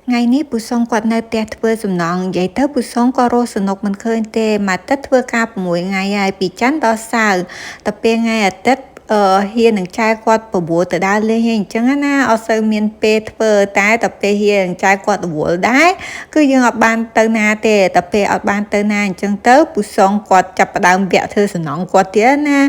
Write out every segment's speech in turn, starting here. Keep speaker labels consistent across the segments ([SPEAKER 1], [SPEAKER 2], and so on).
[SPEAKER 1] ថ្ងៃនេះពូសុងគាត់នៅផ្ទះធ្វើសំណង់និយាយទៅពូសុងក៏រស់សនុកមិនឃើញទេមកទឹកធ្វើការ6ថ្ងៃហើយពីច័ន្ទដល់សៅរ៍តែពេលថ្ងៃអាទិត្យហ៊ាននឹងចែគាត់បបួលទៅដើរលេងអញ្ចឹងណាអត់សូវមានពេលធ្វើតែពេលហ៊ាននឹងចែគាត់រវល់ដែរគឺយើងអត់បានទៅណាទេតែពេលអត់បានទៅណាអញ្ចឹងទៅពូសុងគាត់ចាប់ផ្ដើមវគ្គធ្វើសំណង់គាត់ទៀតណា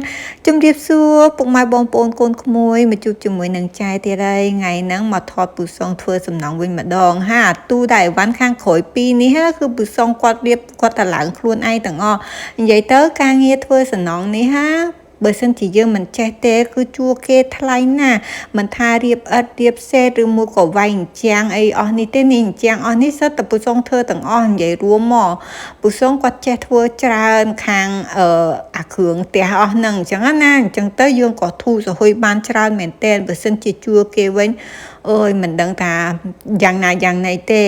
[SPEAKER 1] ជំរាបសួរពុកម៉ែបងប្អូនកូនក្មួយមកជួបជាមួយនឹងចែទៀតហើយថ្ងៃហ្នឹងមកថតពូសុងធ្វើសំណង់វិញម្ដងហាអាទូតែអីវ៉ាន់ខាងក្រោយពីរនេះគឺពូសុងគាត់រៀបគាត់តម្លើងខ្លួនឯងទាំងអស់និយាយទៅការងារធ្វើសំណង់នេះហាបើសិនជាយើងមិនចេះទេគឺជួគេថ្លៃណាស់មិនថារៀបឥដ្ឋរៀបសេតឬមួយក៏វាយអញ្ចាំងអីអស់នេះទេនេះអញ្ចាំងអស់នេះសិតតែពូសុងធ្វើទាំងអស់និយាយរួមមកពូសុងគាត់ចេះធ្វើច្រើនខាងអាគ្រឿងផ្ទះអស់ហ្នឹងអញ្ចឹងណាអញ្ចឹងទៅយើងក៏ធូរសហួយបានច្រើនមែនទែនបើសិនជាជួគេវិញអើយមិនដឹងថាយ៉ាងណាយ៉ាងណីទេ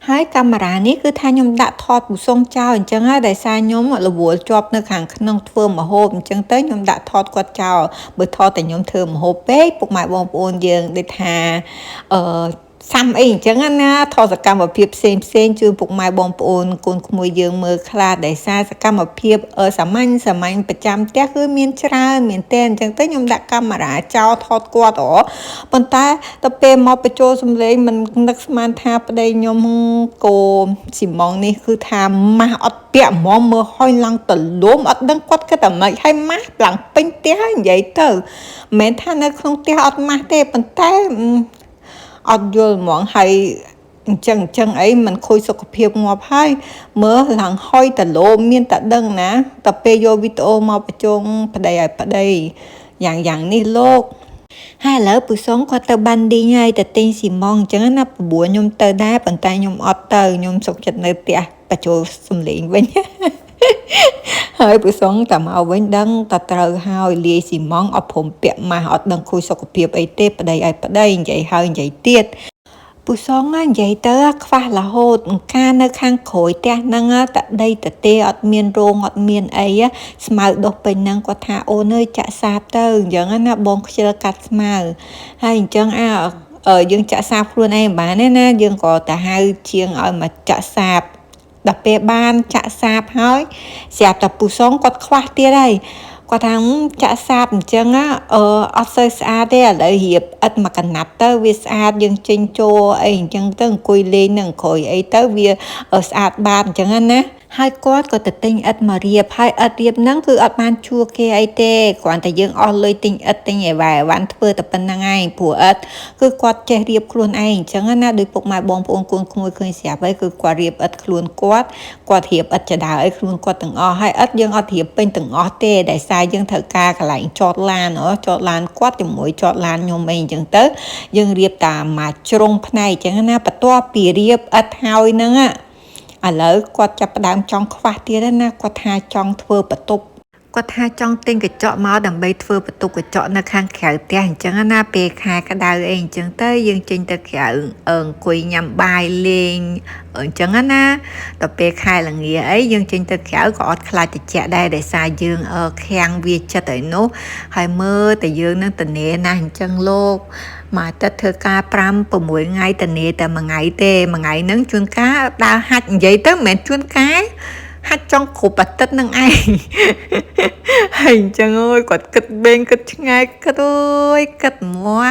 [SPEAKER 1] ហើយកាមេរ៉ានេះគឺថាខ្ញុំដាក់ថតពូសុងចោលអញ្ចឹងហើយដោយសារខ្ញុំរវល់ជាប់នៅខាងក្នុងធ្វើម្ហូបអញ្ចឹងទៅខ្ញុំដាក់ថតគាត់ចោលបើថតតែខ្ញុំធ្វើម្ហូបពេកពុកម៉ែបងប្អូនយើងដូចថាសាំអីអញ្ចឹងណាថតសកម្មភាពផ្សេងជូនពុកម៉ែបងប្អូនកូនក្មួយយើងមើលខ្លះដោយសារសកម្មភាពសាមញ្ញប្រចាំផ្ទះគឺមានច្រើនមែនទែនអញ្ចឹងទៅខ្ញុំដាក់កាមេរ៉ាចោលថតគាត់ប៉ុន្តែទៅពេលមកបញ្ចូលសំឡេងមិននឹកស្មានថាប្តីខ្ញុំកូស៊ីម៉ុងនេះគឺថាម៉ាស់អត់ពាក់ហ្មងមើលហុយឡើងទលំអត់ដឹងគាត់គិតតែម៉េចហើយម៉ាស់ឡើងពេញផ្ទះនិយាយទៅមិនមែនថានៅក្នុងផ្ទះអត់ម៉ាស់ទេប៉ុន្តែអត់យល់ហ្មងហើយអញ្ចឹងអីมันខូចសុខភាពងាប់ហើយមើលឡើងហុយតលោមានតែដឹងណាតែពេលយកវីដេអូមកបញ្ជូនប្តីឲ្យប្តីយ៉ាងនេះលោកហើយឥឡូវពូសុងគាត់ទៅបានឌីងហើយទៅទិញស៊ីម៉ងអញ្ចឹងណាប្រួខ្ញុំទៅដែរប៉ុន្តែខ្ញុំអត់ទៅខ្ញុំសុកចិត្តនៅផ្ទះបញ្ចូលសំឡេងវិញហើយពូសុងតែមកវិញដឹងតែត្រូវហើយលាយស៊ីម៉ងអត់ព្រមពាក់ម៉ាស់អត់ដឹងខូចសុខភាពអីទេប្តីឲ្យប្តីនិយាយហើយនិយាយទៀតពូសុងនិយាយទៅខ្វះរហូតការនៅខាងក្រោយផ្ទះហ្នឹងតដីតទេអត់មានរោងអត់មានអីស្មៅដុះពេញហ្នឹងគាត់ថាអូនអើយចាក់សាបទៅអញ្ចឹងណាបងខ្ជិលកាត់ស្មៅហើយអញ្ចឹងយើងចាក់សាបខ្លួនឯងមិនបានទេណាយើងក៏ទៅហៅជាងឲ្យមកចាក់សាបដល់ពេលបានចាក់សាបហើយស្រាប់តែពូសុងគាត់ខ្វះទៀតហើយគាត់ថាចាក់សាបអញ្ចឹងអត់សូវស្អាតទេឥឡូវរៀបឥដ្ឋមកកណាត់ទៅវាស្អាតយើងចេញចូលអីអញ្ចឹងទៅអង្គុយលេងនឹងក្រោយអីទៅវាស្អាតបានអញ្ចឹងណាហើយគាត់ក៏ទៅទិញឥដ្ឋមករៀបហើយឥដ្ឋរៀបហ្នឹងគឺអត់បានជួគេអីទេគ្រាន់តែយើងអស់លុយទិញឥដ្ឋទិញអីវ៉ាន់ធ្វើតែប៉ុណ្្នឹងឯងព្រោះឥដ្ឋគឺគាត់ចេះរៀបខ្លួនឯងអញ្ចឹងណាដោយពុកម៉ែបងប្អូនកូនក្មួយឃើញស្រាប់ហើយគឺគាត់រៀបឥដ្ឋខ្លួនគាត់រៀបឥដ្ឋចដាអីខ្លួនគាត់ទាំងអស់ហើយឥដ្ឋយើងអត់រៀបពេញទាំងអស់ទេដែលសារយើងត្រូវការកន្លែងចតឡានចតឡានគាត់ជាមួយចតឡានខ្ញុំអីអញ្ចឹងទៅយើងរៀបតាមមួយជ្រុងផ្នែកអញ្ចឹងណាបន្ទាប់ពីរៀបឥដ្ឋហើយហ្នឹងឥឡូវគាត់ចាប់ផ្ដើមចង់ខ្វះទៀតណាគាត់ថាចង់ធ្វើបន្ទប់គាត់ថាចង់ទិញកញ្ចក់មកដើម្បីធ្វើបន្ទប់កញ្ចក់នៅខាងក្រៅផ្ទះអញ្ចឹងណាពេលខែក្តៅអីអញ្ចឹងទៅយើងចេញទៅក្រៅអង្គុយញ៉ាំបាយលេងអញ្ចឹងណាដល់ពេលខែល្ងាអីយើងចេញទៅក្រៅក៏អត់ខ្លាចត្រជាក់ដែរដោយសារយើងខាំងវាចិត្តហើយនោះហើយមើលតែយើងនឹងតនេណាស់អញ្ចឹងលោកមកទឹកធ្វើការ5 6ថ្ងៃតនេតែមួយថ្ងៃទេមួយថ្ងៃហ្នឹងជួនកាលដើរហាច់និយាយទៅមិនមែនជួនកាលហាច់ចង់គ្រប់អាទិត្យនឹងឯងហើយអញ្ចឹងអើយគាត់គិតបេងគិតឆ្ងាយគិតអើយគិតមក